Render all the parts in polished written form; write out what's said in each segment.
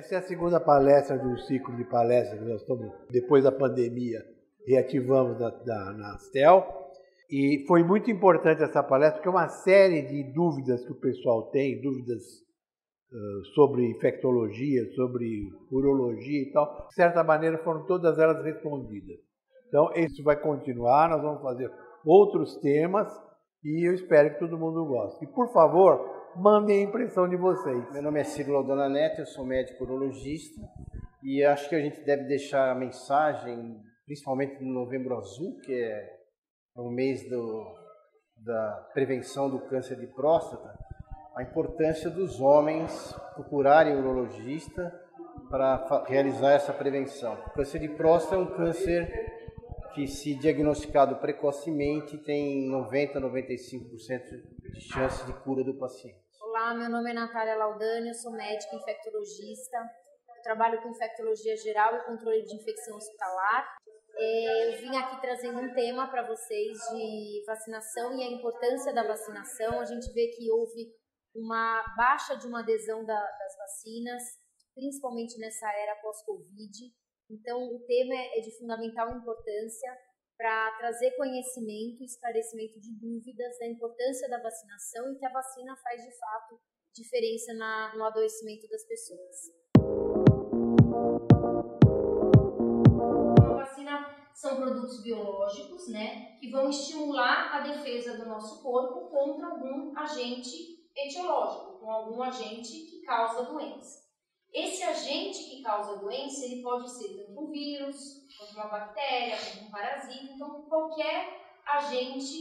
Essa é a segunda palestra do ciclo de palestras que nós estamos, depois da pandemia, reativamos na Astel. E foi muito importante essa palestra, porque é uma série de dúvidas que o pessoal tem, dúvidas sobre infectologia, sobre urologia e tal. De certa maneira, foram todas elas respondidas. Então, isso vai continuar, nós vamos fazer outros temas e eu espero que todo mundo goste. E, por favor, mandem a impressão de vocês. Meu nome é Ciro Aldona Neto, eu sou médico urologista e acho que a gente deve deixar a mensagem, principalmente no Novembro Azul, que é o mês da prevenção do câncer de próstata, a importância dos homens procurarem o urologista para realizar essa prevenção. O câncer de próstata é um câncer que, se diagnosticado precocemente, tem 90% a 95% de chance de cura do paciente. Olá, meu nome é Natália Laudani, eu sou médica infectologista, eu trabalho com infectologia geral e controle de infecção hospitalar. Eu vim aqui trazendo um tema para vocês de vacinação e a importância da vacinação. A gente vê que houve uma baixa de uma adesão das vacinas, principalmente nessa era pós-Covid. Então, o tema é de fundamental importância para trazer conhecimento, esclarecimento de dúvidas da importância da vacinação e que a vacina faz, de fato, diferença no adoecimento das pessoas. São produtos biológicos, né, que vão estimular a defesa do nosso corpo contra algum agente etiológico, com algum agente que causa doença. Esse agente que causa doença, ele pode ser tanto um vírus, quanto uma bactéria, quanto um parasita, então qualquer agente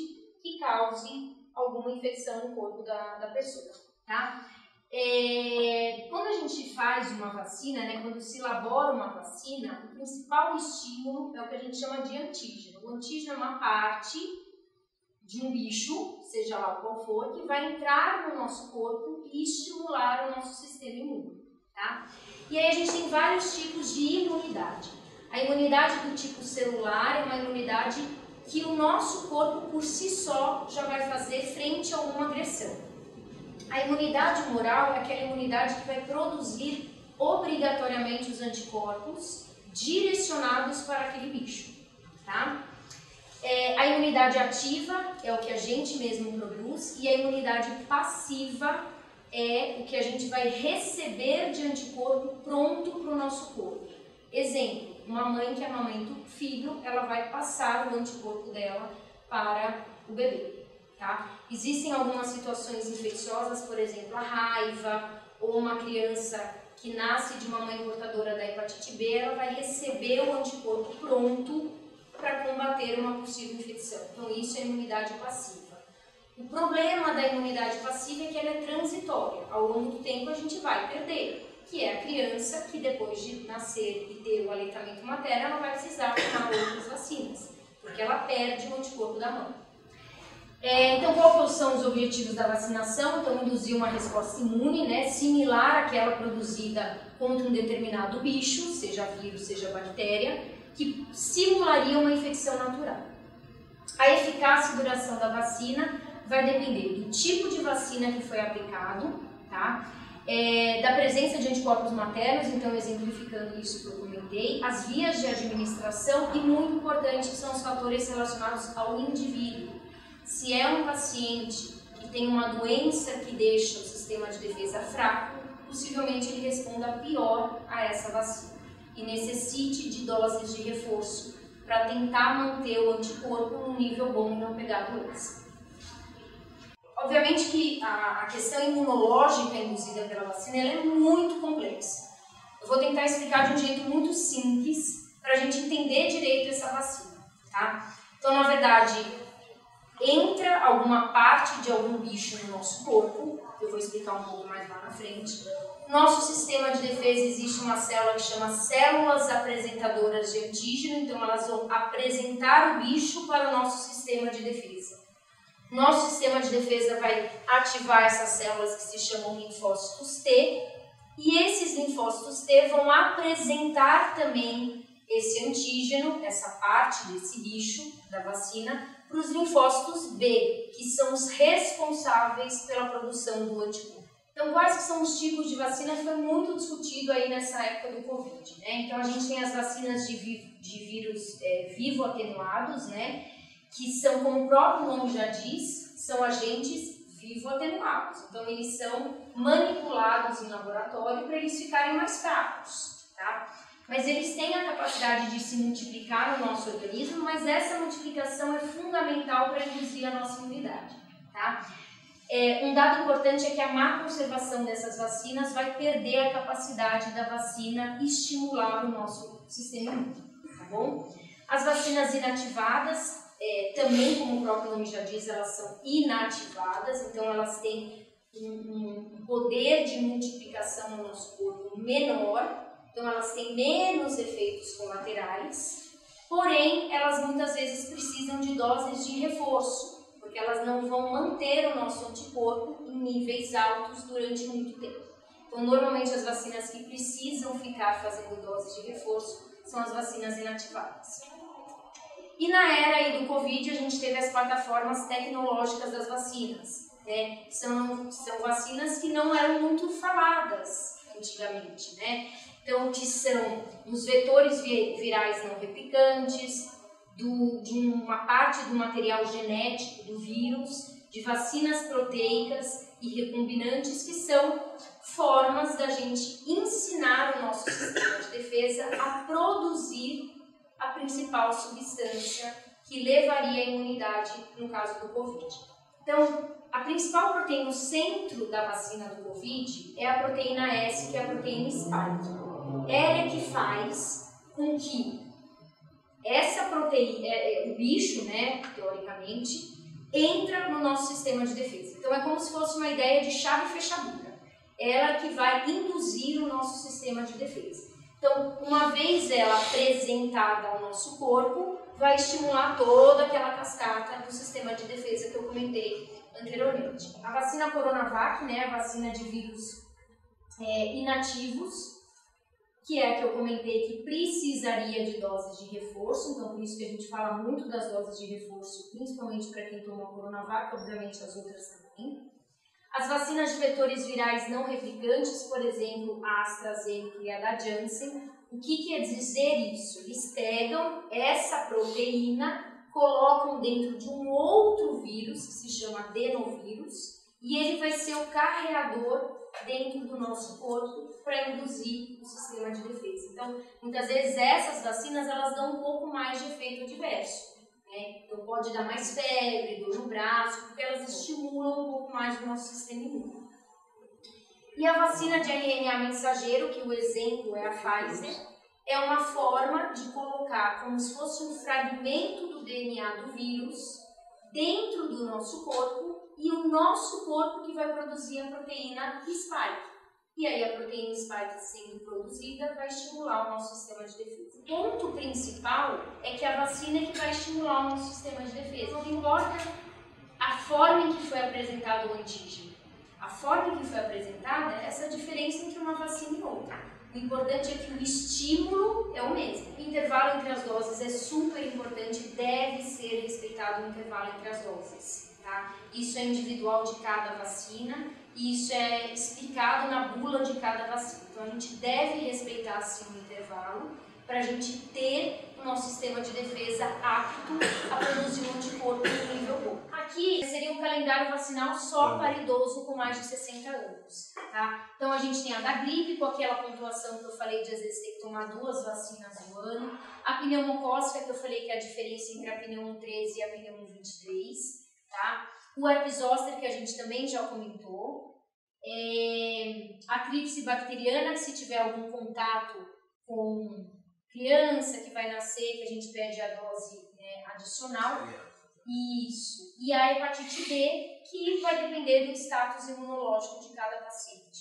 que cause alguma infecção no corpo da pessoa, tá? Quando a gente faz uma vacina, né, quando se elabora uma vacina, o principal estímulo é o que a gente chama de antígeno. O antígeno é uma parte de um bicho, seja lá qual for, que vai entrar no nosso corpo e estimular o nosso sistema imune, tá? E aí a gente tem vários tipos de imunidade. A imunidade do tipo celular é uma imunidade que o nosso corpo por si só já vai fazer frente a alguma agressão. A imunidade humoral é aquela imunidade que vai produzir obrigatoriamente os anticorpos direcionados para aquele bicho, tá? A imunidade ativa é o que a gente mesmo produz e a imunidade passiva é o que a gente vai receber de anticorpo pronto para o nosso corpo. Exemplo, uma mãe que amamenta o filho, ela vai passar o anticorpo dela para o bebê. Tá? Existem algumas situações infecciosas, por exemplo, a raiva, ou uma criança que nasce de uma mãe portadora da hepatite B, ela vai receber o anticorpo pronto para combater uma possível infecção. Então, isso é imunidade passiva. O problema da imunidade passiva é que ela é transitória. Ao longo do tempo, a gente vai perder, que é a criança que, depois de nascer e ter o aleitamento materno, ela vai precisar tomar outras vacinas, porque ela perde o anticorpo da mãe. Então, quais são os objetivos da vacinação? Então, induzir uma resposta imune, né, similar àquela produzida contra um determinado bicho, seja vírus, seja bactéria, que simularia uma infecção natural. A eficácia e duração da vacina vai depender do tipo de vacina que foi aplicado, tá? Da presença de anticorpos maternos, então exemplificando isso que eu comentei, as vias de administração e, muito importante, que são os fatores relacionados ao indivíduo. Se é um paciente que tem uma doença que deixa o sistema de defesa fraco, possivelmente ele responda pior a essa vacina e necessite de doses de reforço para tentar manter o anticorpo num nível bom e não pegar a doença. Obviamente que a questão imunológica induzida pela vacina ela é muito complexa. Eu vou tentar explicar de um jeito muito simples para a gente entender direito essa vacina, tá? Então, na verdade, entra alguma parte de algum bicho no nosso corpo, eu vou explicar um pouco mais lá na frente. No nosso sistema de defesa existe uma célula que chama células apresentadoras de antígeno, então elas vão apresentar o bicho para o nosso sistema de defesa. Nosso sistema de defesa vai ativar essas células que se chamam linfócitos T, e esses linfócitos T vão apresentar também esse antígeno, essa parte desse bicho da vacina, para os linfócitos B, que são os responsáveis pela produção do anticorpo. Então, quais que são os tipos de vacina? Foi muito discutido aí nessa época do Covid, né? Então, a gente tem as vacinas de vírus vivo atenuados, né? Que são, como o próprio nome já diz, são agentes vivo atenuados. Então, eles são manipulados em laboratório para eles ficarem mais fracos, tá? Mas eles têm a capacidade de se multiplicar no nosso organismo, mas essa multiplicação é fundamental para induzir a nossa imunidade, tá? Um dado importante é que a má conservação dessas vacinas vai perder a capacidade da vacina estimular o nosso sistema imune, tá bom? As vacinas inativadas, também, como o próprio nome já diz, elas são inativadas, então elas têm um poder de multiplicação no nosso corpo menor, então elas têm menos efeitos colaterais, porém elas muitas vezes precisam de doses de reforço, porque elas não vão manter o nosso anticorpo em níveis altos durante muito tempo. Então, normalmente as vacinas que precisam ficar fazendo doses de reforço são as vacinas inativadas. E na era aí do Covid, a gente teve as plataformas tecnológicas das vacinas, né? São vacinas que não eram muito faladas antigamente, né? Então, que são os vetores virais não replicantes, de uma parte do material genético do vírus, de vacinas proteicas e recombinantes, que são formas da gente ensinar o nosso sistema de defesa a produzir a principal substância que levaria à imunidade no caso do Covid. Então, a principal proteína, o centro da vacina do Covid, é a proteína S, que é a proteína spike. Ela é que faz com que essa proteína, o bicho, né, teoricamente, entra no nosso sistema de defesa. Então é como se fosse uma ideia de chave e fechadura. Ela que vai induzir o nosso sistema de defesa. Então, uma vez ela apresentada ao nosso corpo, vai estimular toda aquela cascata do sistema de defesa que eu comentei anteriormente. A vacina Coronavac, né, a vacina de vírus inativos, que é a que eu comentei que precisaria de doses de reforço, então por isso que a gente fala muito das doses de reforço, principalmente para quem tomou a Coronavac, obviamente as outras também. As vacinas de vetores virais não replicantes, por exemplo, a AstraZeneca e a da Janssen, o que quer dizer isso? Eles pegam essa proteína, colocam dentro de um outro vírus, que se chama adenovírus, e ele vai ser o carreador dentro do nosso corpo para induzir o sistema de defesa. Então, muitas vezes essas vacinas elas dão um pouco mais de efeito adverso, né? Então pode dar mais febre, dor no braço, porque elas estimulam um pouco mais o nosso sistema imune. E a vacina de RNA mensageiro, que o exemplo é a Pfizer, é uma forma de colocar como se fosse um fragmento do DNA do vírus dentro do nosso corpo, e o nosso corpo que vai produzir a proteína spike. E aí a proteína spike sendo produzida vai estimular o nosso sistema de defesa. O ponto principal é que a vacina é que vai estimular o nosso sistema de defesa. Não importa a forma em que foi apresentado o antígeno. A forma em que foi apresentada é essa diferença entre uma vacina e outra. O importante é que o estímulo é o mesmo. O intervalo entre as doses é super importante, deve ser respeitado o intervalo entre as doses. Tá? Isso é individual de cada vacina e isso é explicado na bula de cada vacina. Então a gente deve respeitar sim o intervalo para a gente ter o nosso sistema de defesa apto a produzir um anticorpo em nível bom. Aqui seria um calendário vacinal só para idoso com mais de 60 anos. Tá? Então a gente tem a da gripe, com aquela pontuação que eu falei de às vezes ter que tomar 2 vacinas no ano. A pneumocócica, que eu falei que é a diferença entre a pneumo 13 e a pneumo 23. Tá? O herpes zoster, que a gente também já comentou. A tríplice bacteriana, que se tiver algum contato com criança que vai nascer, que a gente pede a dose adicional. Isso. E a hepatite B, que vai depender do status imunológico de cada paciente.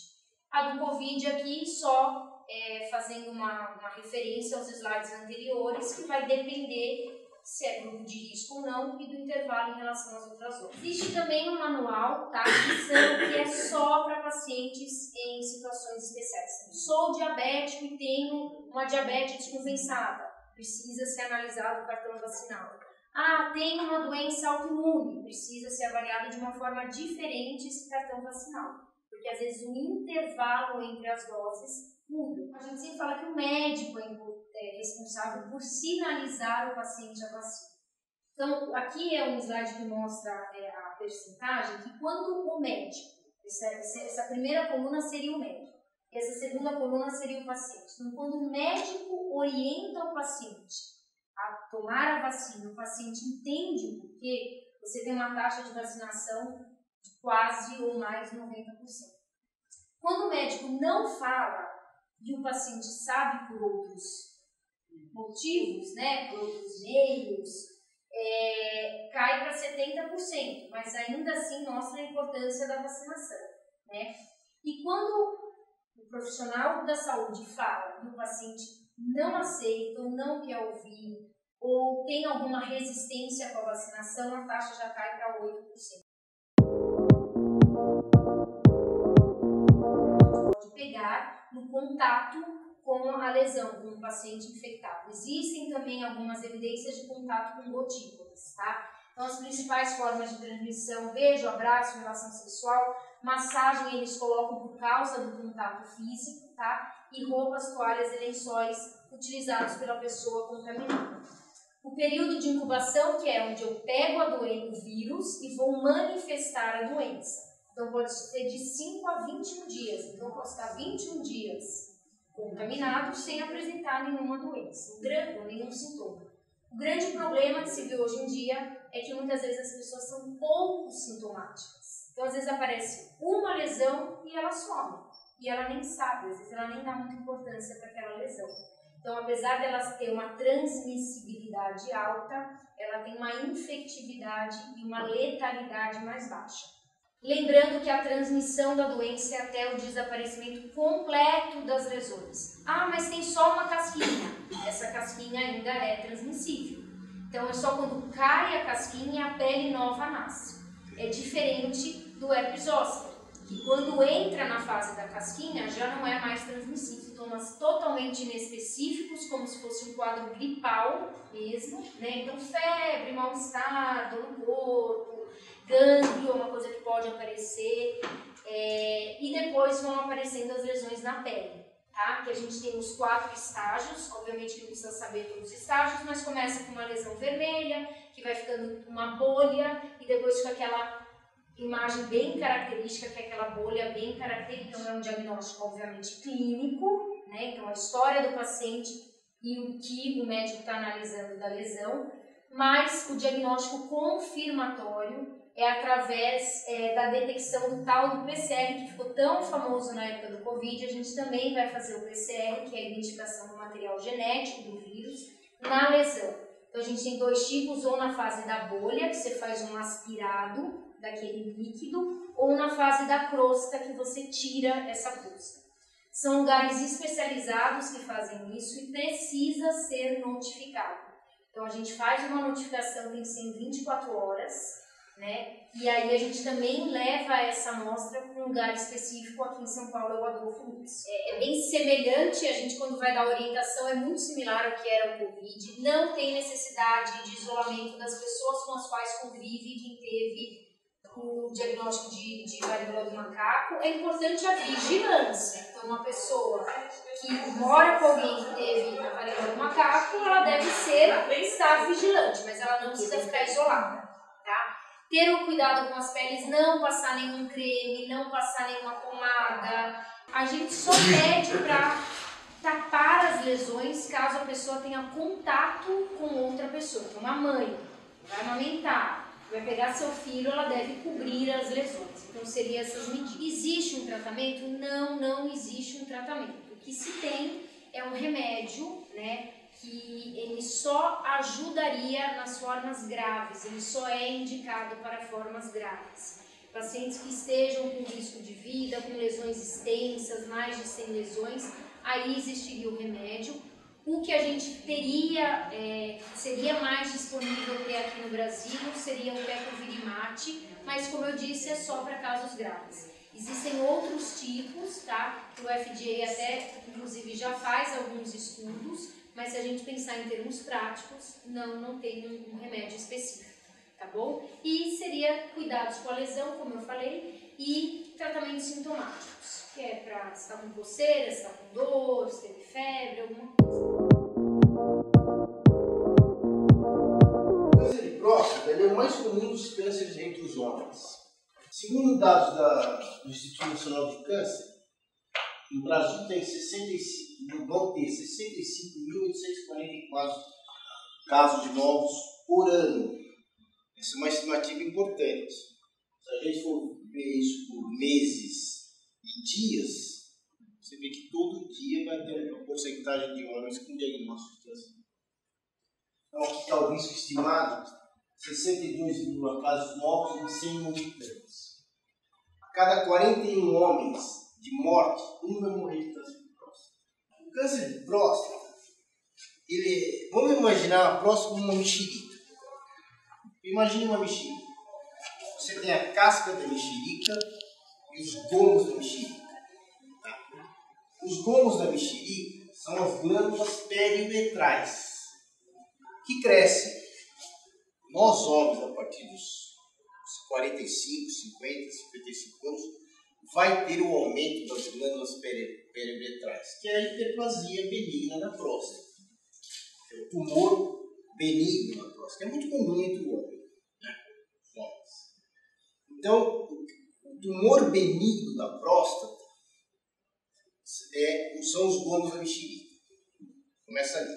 A do Covid aqui, só fazendo uma referência aos slides anteriores, que vai depender se é grupo de risco ou não e do intervalo em relação às outras doses. Existe também um manual, tá, que é só para pacientes em situações especiais. Sou diabético e tenho uma diabetes descompensada, precisa ser analisado o cartão vacinal. Tenho uma doença autoimune, precisa ser avaliado de uma forma diferente esse cartão vacinal, porque às vezes o intervalo entre as doses muda. A gente sempre fala que o médico é responsável por sinalizar o paciente a vacina. Então, aqui é um slide que mostra a percentagem que quando o médico, essa primeira coluna seria o médico, essa segunda coluna seria o paciente. Então, quando o médico orienta o paciente a tomar a vacina, o paciente entende o porquê, você tem uma taxa de vacinação de quase ou mais 90%. Quando o médico não fala e o paciente sabe por outros motivos, né, por outros meios, cai para 70%, mas ainda assim mostra a importância da vacinação, né? E quando o profissional da saúde fala e o paciente não aceita ou não quer ouvir ou tem alguma resistência com a vacinação, a taxa já cai para 8%. Pode pegar no contato com a lesão, com o paciente infectado. Existem também algumas evidências de contato com gotículas, tá? Então, as principais formas de transmissão: beijo, abraço, relação sexual, massagem eles colocam por causa do contato físico, tá? E roupas, toalhas e lençóis utilizados pela pessoa contaminada. O período de incubação, que é onde eu pego o vírus e vou manifestar a doença. Então, pode ser de 5 a 21 dias. Então, eu posso estar 21 dias contaminado sem apresentar nenhuma doença, ou nenhum sintoma. O grande problema que se vê hoje em dia é que muitas vezes as pessoas são pouco sintomáticas. Então, às vezes aparece uma lesão e ela some. E ela nem sabe, às vezes ela nem dá muita importância para aquela lesão. Então, apesar dela ter uma transmissibilidade alta, ela tem uma infectividade e uma letalidade mais baixa. Lembrando que a transmissão da doença é até o desaparecimento completo das lesões. Ah, mas tem só uma casquinha. Essa casquinha ainda é transmissível. Então, é só quando cai a casquinha a pele nova nasce. É diferente do herpes zoster, que quando entra na fase da casquinha já não é mais transmissível. Sintomas totalmente inespecíficos, como se fosse um quadro gripal mesmo, né? Então, febre, mal-estar, dor no corpo, gânglio é uma coisa que pode aparecer, e depois vão aparecendo as lesões na pele, tá? Que a gente tem os 4 estágios, obviamente que não precisa saber todos os estágios, mas começa com uma lesão vermelha, que vai ficando uma bolha, e depois fica aquela imagem bem característica, que é aquela bolha bem característica. Então é um diagnóstico obviamente clínico, né? Então a história do paciente e o que o médico está analisando da lesão, mas o diagnóstico confirmatório é através da detecção do tal do PCR, que ficou tão famoso na época do Covid. A gente também vai fazer o PCR, que é a identificação do material genético do vírus, na lesão. Então a gente tem 2 tipos, ou na fase da bolha, que você faz um aspirado daquele líquido, ou na fase da crosta, que você tira essa crosta. São lugares especializados que fazem isso e precisa ser notificado. Então a gente faz uma notificação, tem que ser em 24 horas, né? E aí a gente também leva essa amostra para um lugar específico. Aqui em São Paulo é o Adolfo Lutz. É bem semelhante, a gente quando vai dar orientação é muito similar ao que era o Covid. Não tem necessidade de isolamento das pessoas com as quais convive quem teve o diagnóstico de varíola do macaco. É importante a vigilância. Então, uma pessoa que mora com alguém que teve a varíola do macaco, ela deve estar vigilante, mas ela não precisa ficar isolada, tá? Ter o cuidado com as peles, não passar nenhum creme, não passar nenhuma pomada. A gente só pede para tapar as lesões caso a pessoa tenha contato com outra pessoa. Então, uma mãe vai amamentar, vai pegar seu filho, ela deve cobrir as lesões. Então, seriam essas medidas. Existe um tratamento? Não existe um tratamento. O que se tem é um remédio, né, que ele só ajudaria nas formas graves, ele só é indicado para formas graves. Pacientes que estejam com risco de vida, com lesões extensas, mais de 100 lesões, aí existiria o remédio. O que a gente teria, seria mais disponível ter aqui no Brasil, seria o Tecovirimat, mas como eu disse, é só para casos graves. Existem outros tipos, tá? O FDA até, inclusive, já faz alguns estudos, mas se a gente pensar em termos práticos, não tem um remédio específico. tá bom? E seria cuidados com a lesão, como eu falei, e tratamentos sintomáticos, que é para se está com coceira, se está com dor, se teve febre, alguma coisa. O câncer de próstata é o mais comum dos cânceres entre os homens. Segundo dados do Instituto Nacional de Câncer, no Brasil vão ter 65.844 casos de novos por ano. Essa é uma estimativa importante. Se a gente for ver isso por meses e dias, você vê que todo dia vai ter uma porcentagem de homens com diagnóstico de câncer. Então, aqui está o risco estimado: 62 casos novos em 100 habitantes. A cada 41 homens de morte, um vai morrer de câncer de próstata. O câncer de próstata, vamos imaginar a próstata como uma mexerica. Imagine uma mexerica. Você tem a casca da mexerica e os gomos da mexerica. Tá? Os gomos da mexerica são as glândulas perimetrais que crescem. Nós, homens, a partir dos 45, 50, 55 anos, vai ter o aumento das glândulas perimetrais, que é a hiperplasia benigna da próstata. É o tumor benigno da próstata, que é muito comum entre o homem. Então, o tumor benigno da próstata são os gomos da mexerica. Começa ali.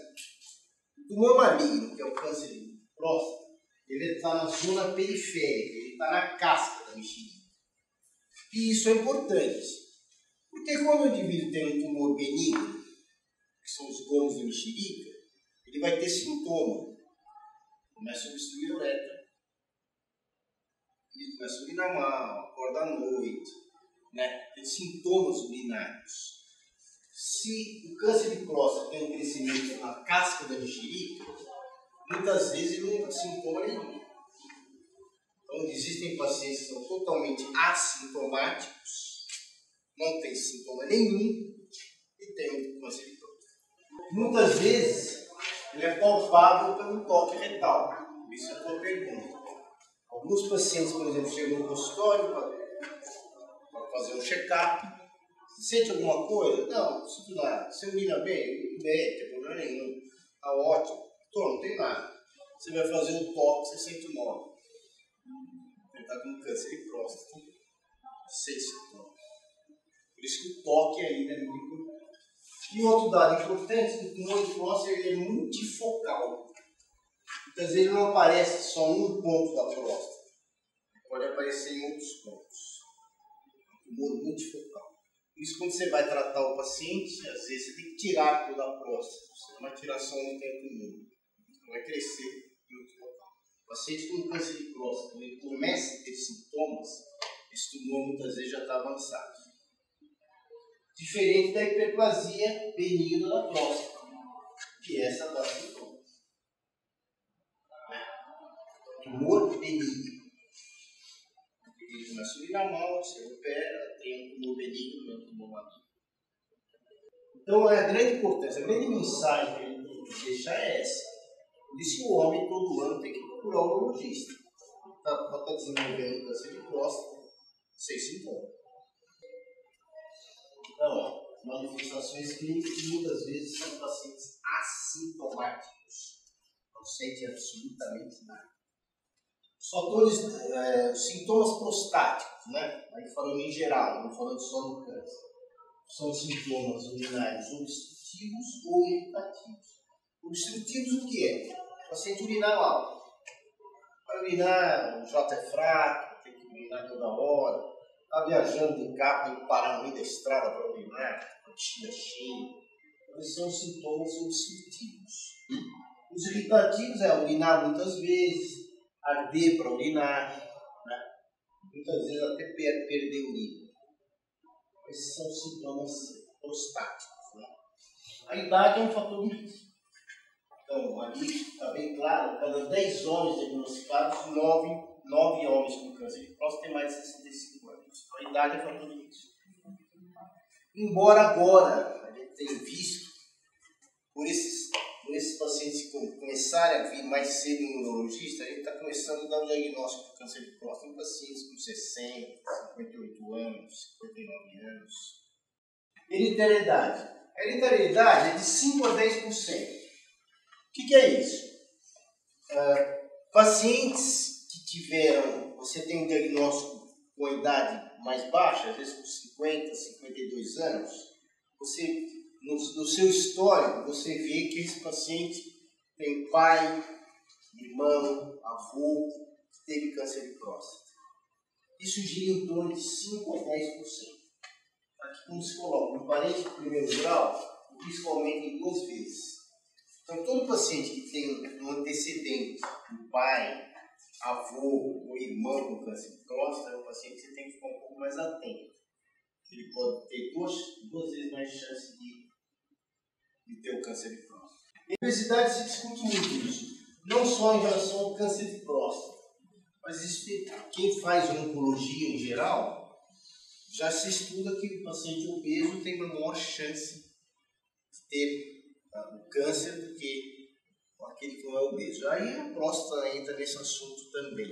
O tumor maligno, que é o câncer de próstata, ele está na zona periférica, ele está na casca da mexerica. E isso é importante, porque quando o indivíduo tem um tumor benigno, que são os gomos da mexerica, ele vai ter sintoma. Começa a obstruir a uretra. Ele começa a urinar mal, acorda à noite, né? Tem sintomas urinários. Se o câncer de próstata tem um crescimento na casca da mexerica, muitas vezes ele não tem sintoma nenhum. Então, existem pacientes que são totalmente assintomáticos, não tem sintoma nenhum e tem um câncer de próstata. Muitas vezes ele é palpável pelo toque retal. Isso é a tua pergunta. Alguns pacientes, por exemplo, chegam no consultório para fazer um check-up. Você sente alguma coisa? Não, não sinto nada. Você urina bem? Bem, não tem problema nenhum. Está ótimo. Não tem nada. Você vai fazer um toque, você sente um nó. Ele está com câncer de próstata. Sem sintoma. Por isso que o toque ainda é muito importante. E outro dado importante é que o tumor de próstata ele é multifocal. Muitas vezes ele não aparece só em um ponto da próstata. Pode aparecer em outros pontos. Um tumor multifocal. Por isso, quando você vai tratar o paciente, às vezes você tem que tirar toda a próstata. Você tem uma tiração onde tem o tumor. Vai crescer em outro local. O paciente com câncer de próstata, quando ele começa a ter sintomas, esse tumor muitas vezes já está avançado. Diferente da hiperplasia benigna da próstata, que essa dá sintomas. Tumor benigno. Ele começa a urinar mal, você opera, tem um tumor benigno, não é um tumor maligno. Então, a grande importância, a grande mensagem que a gente tem que deixar é essa. Por isso que o homem todo ano tem que procurar um urologista. Para estar desenvolvendo câncer de próstata sem sintoma. Então, manifestações clínicas que muitas vezes são pacientes assintomáticos. Não sentem absolutamente nada. Os fatores, os sintomas prostáticos, né? Aí falando em geral, não falando só do câncer. São sintomas urinários obstrutivos ou irritativos. Obstrutivos o que é? O paciente urinar mal. Para urinar, o jato é fraco, tem que urinar toda hora. Está viajando de carro, tem que parar no meio da estrada para urinar, com a bexiga cheia. Esses são os sintomas obstrutivos. Os irritativos é urinar muitas vezes, arder para urinar, né? Muitas vezes até perder urina. Esses são os sintomas prostáticos. Né? A idade é um fator de risco. Então, ali está bem claro, cada 10 homens diagnosticados, 9 homens com câncer de próstata têm mais de 65 anos. Então, a idade é fator de risco. Embora agora a gente tenha visto por esses pacientes começarem a vir mais cedo no neurologista, a gente está começando a dar o diagnóstico de câncer de próstata em pacientes com 60, 58 anos, 59 anos. Hereditariedade. A hereditariedade é de 5 a 10%. O que é isso? Pacientes que tiveram, você tem um diagnóstico com a idade mais baixa, às vezes com 50, 52 anos, você, no seu histórico, você vê que esse paciente tem pai, irmão, avô, que teve câncer de próstata. Isso gira em torno de 5 a 10%. Aqui, como se coloca, no parente de primeiro grau, o risco aumenta em 2 vezes. Então, todo paciente que tem um antecedente, um pai, avô ou irmão com câncer de próstata, é um paciente que você tem que ficar um pouco mais atento. Ele pode ter duas vezes mais chance de ter o câncer de próstata. Em obesidade se discute muito isso, não só em relação ao câncer de próstata, mas isso, quem faz oncologia em geral, já se estuda que o paciente obeso tem uma maior chance de ter o câncer do que aquele que não é obeso. Aí a próstata entra nesse assunto também.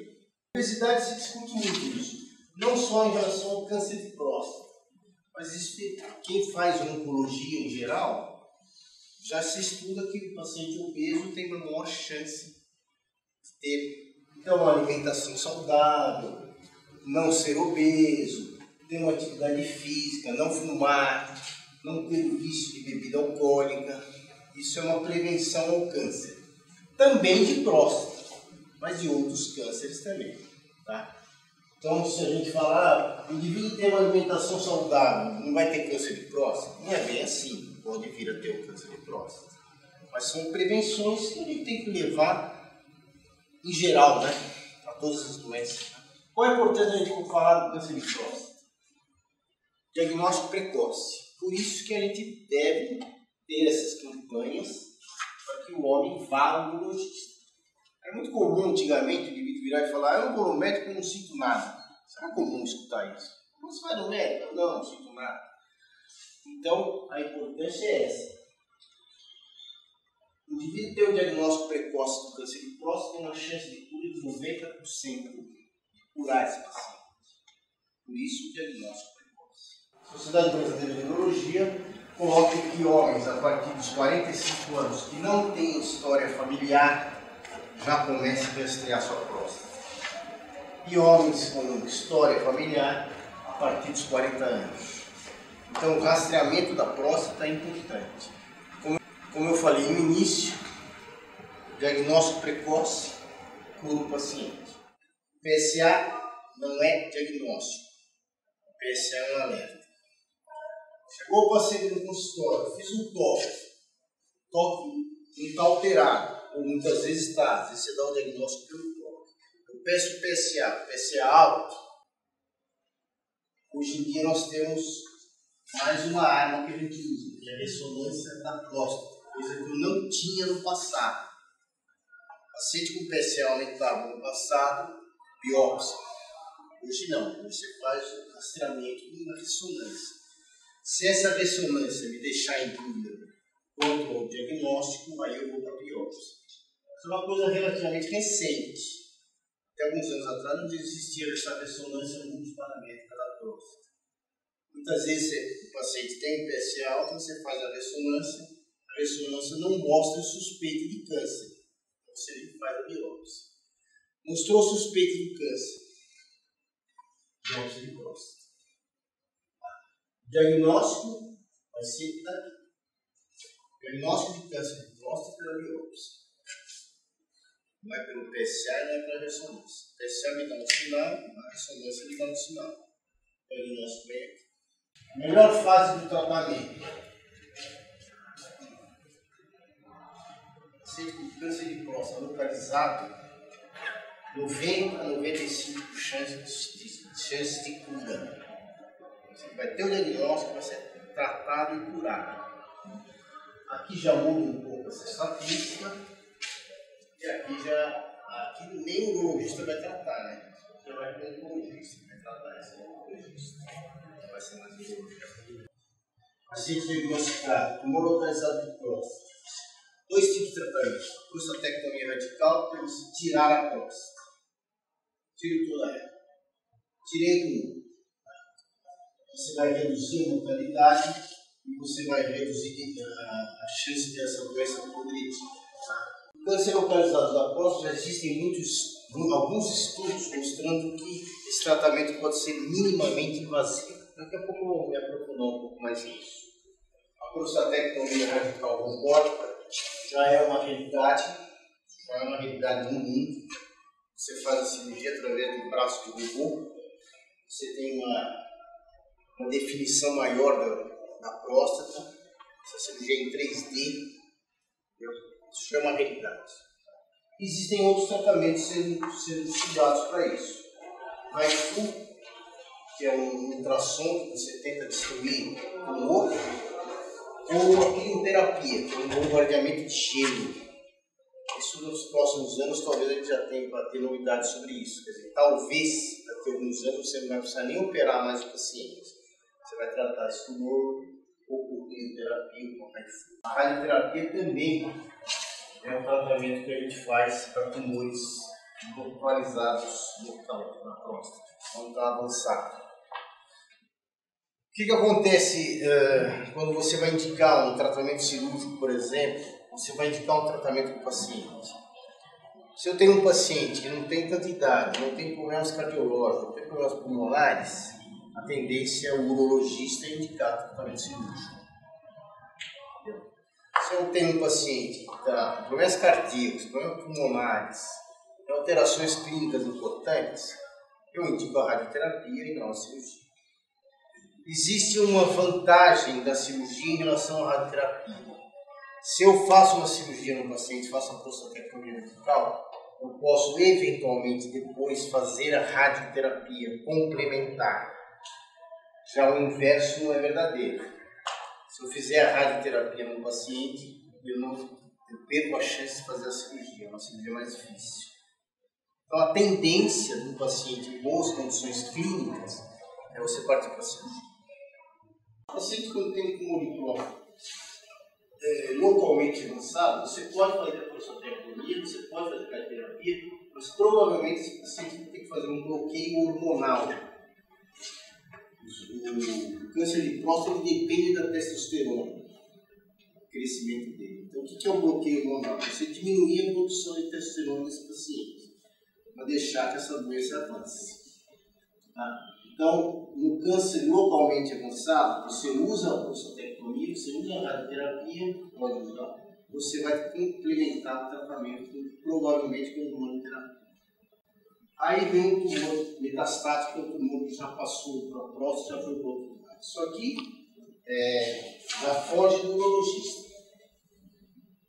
Na obesidade se discute muito isso, não só em relação ao câncer de próstata, mas isso, quem faz oncologia em geral, já se estuda que o paciente obeso tem uma maior chance de ter uma alimentação saudável, não ser obeso, ter uma atividade física, não fumar, não ter o vício de bebida alcoólica. Isso é uma prevenção ao câncer. Também de próstata, mas de outros cânceres também. Tá? Então, se a gente falar, o indivíduo tem uma alimentação saudável, não vai ter câncer de próstata? Não é bem assim, pode vir a ter o câncer de próstata. Mas são prevenções que a gente tem que levar em geral, né? Para todas as doenças. Qual é a importância da gente falar do câncer de próstata? Diagnóstico precoce. Por isso que a gente deve ter essas campanhas para que o homem vá ao urologista. Era muito comum antigamente o indivíduo virar e falar: eu não vou no médico, eu não sinto nada. Será comum escutar isso? Você vai no médico? Não sinto nada. Então, a importância é essa. O indivíduo ter o diagnóstico precoce do câncer de próstata tem uma chance de cura de 90% de curar esse paciente. Por isso, o diagnóstico precoce. A Sociedade Brasileira de Neurologia coloca que homens a partir dos 45 anos que não têm história familiar já comecem a rastrear sua próstata. E homens com história familiar a partir dos 40 anos. Então, o rastreamento da próstata é importante. Como eu falei no início, diagnóstico precoce cura o paciente. PSA não é diagnóstico. PSA é um alerta. Chegou o paciente no consultório, fiz um toque não está alterado, ou muitas vezes está, às vezes você dá o diagnóstico pelo toque. Eu peço o PSA alto. Hoje em dia nós temos mais uma arma que a gente usa, que é a ressonância da próstata, coisa que eu não tinha no passado. Paciente com PSA aumentado no passado, biópsia. Hoje não, você faz o rastreamento na ressonância. Se essa ressonância me deixar em dúvida quanto ao diagnóstico, aí eu vou para a biópsia. Isso é uma coisa relativamente recente. Até alguns anos atrás não existia essa ressonância multiparamétrica da próstata. Muitas vezes o paciente tem PSA alto, você faz a ressonância não mostra suspeita de câncer. Então você faz a biópsia. Mostrou suspeita de câncer. Biópsia de próstata. Diagnóstico vai ser daqui. Diagnóstico de câncer de próstata pela biópsia. Não é pelo PSA e não é pela ressonância. O PSA me dá um sinal, a ressonância me dá um sinal. O diagnóstico vem aqui. A melhor fase do tratamento. Paciente com câncer de próstata localizado, 90 a 95% de chance de cura. Você vai ter o diagnóstico, vai ser tratado e curado. Aqui já muda um pouco essa estatística. E aqui nem o urologista vai tratar, né? Você vai ter um urologista, vai tratar esse urologista. Vai ser mais urologista. Paciente diagnosticado, tumor localizado de próstata. dois tipos de tratamento. Prostatectomia radical, para você tirar a próstata. Tiro toda ela. Tirei tudo. Você vai reduzir a mortalidade e você vai reduzir a chance dessa doença progredir. No câncer localizado da próstata já existem alguns estudos mostrando que esse tratamento pode ser minimamente invasivo. Daqui a pouco eu vou me aprofundar um pouco mais nisso. A prostatectomia radical robótica já é uma realidade no mundo. Você faz a cirurgia através do braço do robô, você tem uma definição maior da próstata, essa cirurgia em 3D, isso é uma realidade. Existem outros tratamentos sendo estudados para isso. HIFU, que é um ultrassom que você tenta destruir o tumor, ou a quimioterapia, que é um bombardeamento de gelo. Isso nos próximos anos talvez a gente já tenha para ter novidades sobre isso. Quer dizer, talvez daqui a alguns anos você não vai precisar nem operar mais o paciente. Você vai tratar esse tumor ou por quimioterapia ou com HIFU. A radioterapia também é um tratamento que a gente faz para tumores localizados na próstata, quando está avançado. O que acontece quando você vai indicar um tratamento cirúrgico, por exemplo? Você vai indicar um tratamento para o paciente. Se eu tenho um paciente que não tem tanta idade, não tem problemas cardiológicos, não tem problemas pulmonares, a tendência é o urologista indicar tratamento cirúrgico. Se eu tenho um paciente que está com problemas cardíacos, problemas pulmonares, alterações clínicas importantes, eu indico a radioterapia e não a cirurgia. Existe uma vantagem da cirurgia em relação à radioterapia. Se eu faço uma cirurgia no paciente, faço a prostatectomia radical, eu posso eventualmente depois fazer a radioterapia complementar. Já o inverso não é verdadeiro. Se eu fizer a radioterapia no paciente, eu perco a chance de fazer a cirurgia, é uma cirurgia mais difícil. Então a tendência do paciente em boas condições clínicas é você partir para a cirurgia. O paciente quando tem um tumor localmente avançado, você pode fazer a prostatectomia, você pode fazer a terapia, mas provavelmente esse paciente vai ter que fazer um bloqueio hormonal. O câncer de próstata depende da testosterona, o crescimento dele. Então o que é o bloqueio hormonal? Você diminuir a produção de testosterona nesse paciente, para deixar que essa doença avance. Tá? Então, no câncer localmente avançado, você usa a prostatectomia, você usa a radioterapia, pode usar, você vai complementar o tratamento provavelmente com hormonoterapia. Aí vem o tumor metastático, o tumor que já passou para a próstata, já foi para outro lugar. Isso aqui já foge do urologista.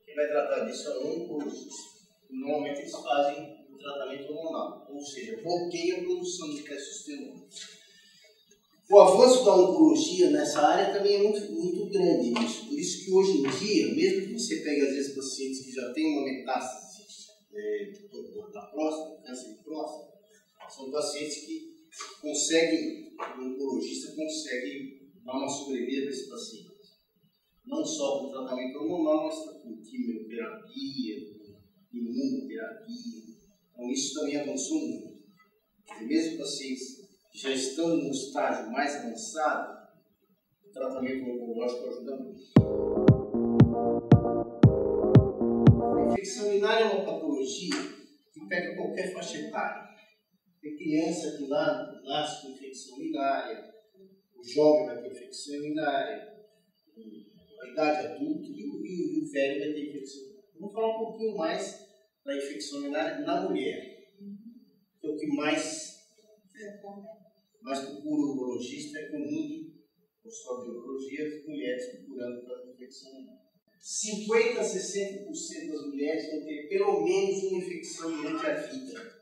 Quem vai tratar disso é um oncologista. Normalmente eles fazem o tratamento hormonal, ou seja, bloqueia a produção de testosterona. O avanço da oncologia nessa área também é muito grande. Por isso que hoje em dia, mesmo que você pegue às vezes pacientes que já têm uma metástase da próstata, câncer de próstata, são pacientes que conseguem, o oncologista consegue dar uma sobrevida para esse paciente. Não só com tratamento hormonal, mas com quimioterapia, imunoterapia. Então isso também avançou muito. E mesmo pacientes que já estão no estágio mais avançado, o tratamento oncológico ajuda muito. A infecção urinária é uma patologia que pega qualquer faixa etária. Tem criança que nasce com infecção urinária, o jovem vai ter infecção urinária, a idade adulta e o velho vai ter infecção urinária. Vamos falar um pouquinho mais da infecção urinária na mulher. Que é o que mais procura o urologista, é comum consultório de urologia as mulheres procurando para infecção urinária. 50% a 60% das mulheres vão ter pelo menos uma infecção durante a vida.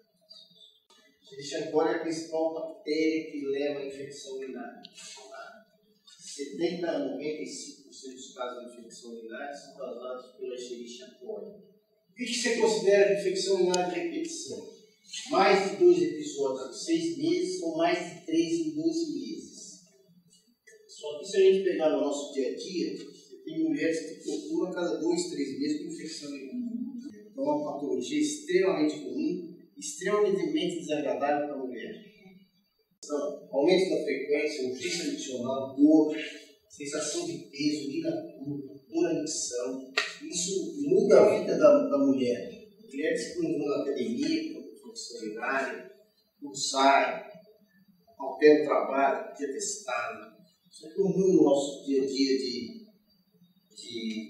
Escherichia coli é a principal bactéria que leva à infecção urinária. 70 a 95% dos casos de infecção urinária são causados pela Escherichia coli. O que você considera de infecção urinária de repetição? Mais de 2 episódios em 6 meses ou mais de 3 em 12 meses. Só que se a gente pegar no nosso dia a dia, você tem mulheres que procuram a cada 2, 3 meses com infecção urinária. Então, é uma patologia extremamente comum, extremamente desagradável para a mulher. Então, aumento da frequência, urgência adicional, dor, sensação de peso, urina curta, urinação. Isso muda a vida da mulher. Mulheres que não vão na academia, com infecção urinária, não saem, alteram o trabalho, dia testado. Isso é comum no nosso dia a dia de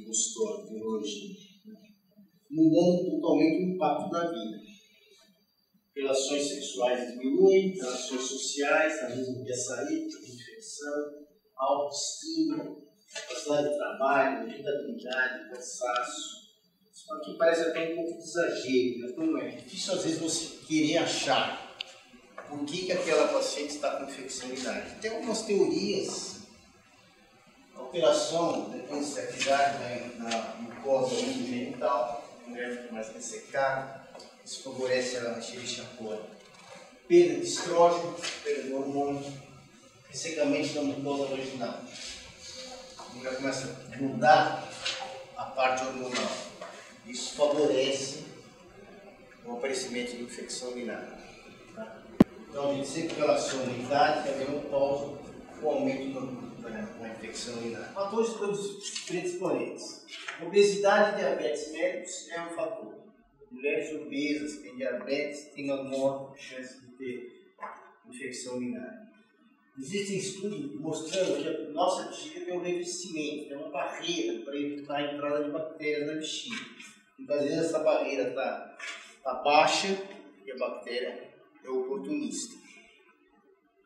consultório, de urologia. Mudando totalmente o impacto da vida. Relações sexuais diminuem, relações sociais, a mesma que a saída, infecção, autoestima, capacidade de trabalho, irritabilidade, cansaço. Isso aqui parece até um pouco de exagero, mas não é. É difícil às vezes você querer achar por que aquela paciente está com infecção urinária. Tem algumas teorias. Alteração depois da atividade na mucosa genital, a mulher fica mais ressecada, isso favorece a Escherichia coli. Perda de estrógeno, perda de hormônio, ressecamento da mucosa vaginal. A mulher começa a grudar a parte hormonal. Isso favorece o aparecimento de infecção urinária. Tá? Então a gente sempre relaciona a idade e a menopausa com o aumento da infecção urinária. Fatores predisponentes. Obesidade e diabetes médicos é um fator. Mulheres obesas que têm diabetes têm uma maior chance de ter infecção urinária. Existem estudos mostrando que a nossa bexiga tem um revestimento, tem uma barreira para evitar a entrada de bactérias na bexiga. Muitas vezes essa barreira está baixa e a bactéria é oportunista.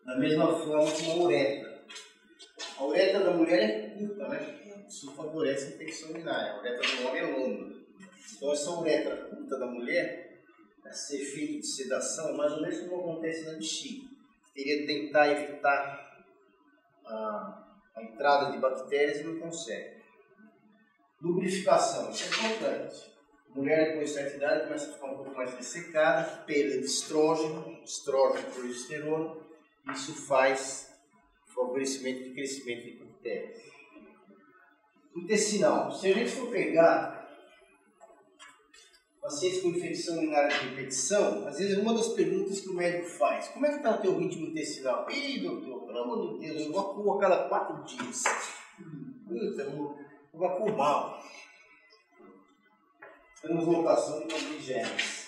Da mesma forma que a uretra. A uretra da mulher é curta, né? Isso favorece a infecção urinária. A uretra do homem é longa. Então essa uretra curta da mulher, esse efeito de sedação, é mais ou menos como acontece na bexiga. Queria tentar evitar a entrada de bactérias e não consegue. Lubrificação, isso é importante. A mulher depois de certa idade começa a ficar um pouco mais ressecada, perda de estrógeno e progesterona. Isso faz favorecimento de crescimento de bactérias. Intestinal. Se a gente for pegar pacientes com infecção urinária de repetição, às vezes uma das perguntas que o médico faz: como é que está o teu ritmo intestinal? Ih, doutor, pelo amor de Deus, eu evacuo a cada 4 dias. Eu evacuo mal. Temos lotação de gêmeos.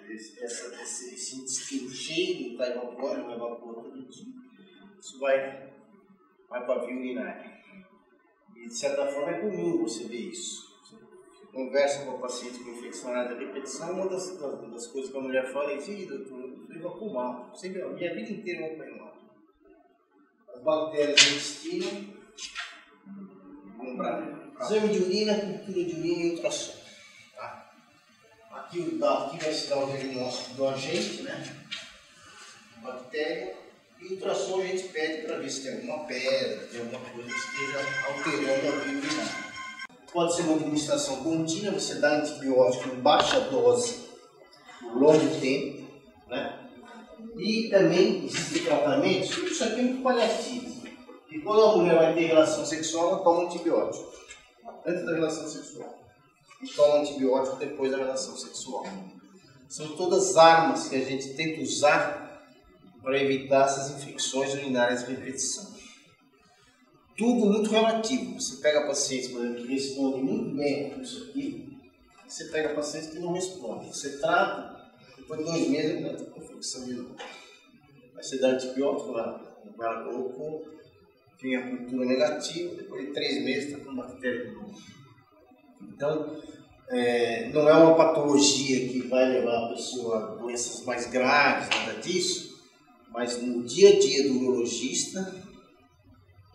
Esse intestino cheio está evacuando, não evacua todo dia. Isso vai para a via urinária. E de certa forma é comum você ver isso. Você conversa com o paciente com infecção urinária de repetição, uma das coisas que a mulher fala é: ih, doutor, eu evacuo mal. Sempre, a minha vida inteira eu evacuo mal. As bactérias do intestino, exame de urina, cultura de urina e ultrassom. Tá? Aqui vai se dar o diagnóstico do agente, né? Bactéria. E o ultrassom a gente pede para ver se tem alguma pedra, tem alguma coisa que esteja alterando a via urinária. Pode ser uma administração contínua, você dá antibiótico em baixa dose, por longo tempo, né? E também existem tratamentos, isso aqui é muito paliativo. E quando a mulher vai ter relação sexual, ela toma antibiótico antes da relação sexual. E toma antibiótico depois da relação sexual. São todas armas que a gente tenta usar para evitar essas infecções urinárias de repetição. Tudo muito relativo. Você pega pacientes, por exemplo, que respondem muito bem com isso aqui, você pega pacientes que não respondem. Você trata, depois de 2 meses ele está com infecção de novo. Aí você dá antibiótico lá, vai louco, tem a cultura negativa, depois de 3 meses está com bactéria de novo. Então, não é uma patologia que vai levar a pessoa a doenças mais graves, nada disso, mas no dia a dia do urologista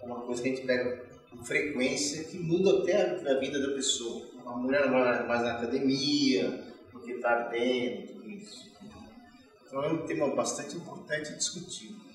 é uma coisa que a gente pega com frequência que muda até a vida da pessoa. A mulher não vai mais na academia, porque está ardendo, tudo isso. Então é um tema bastante importante e discutível.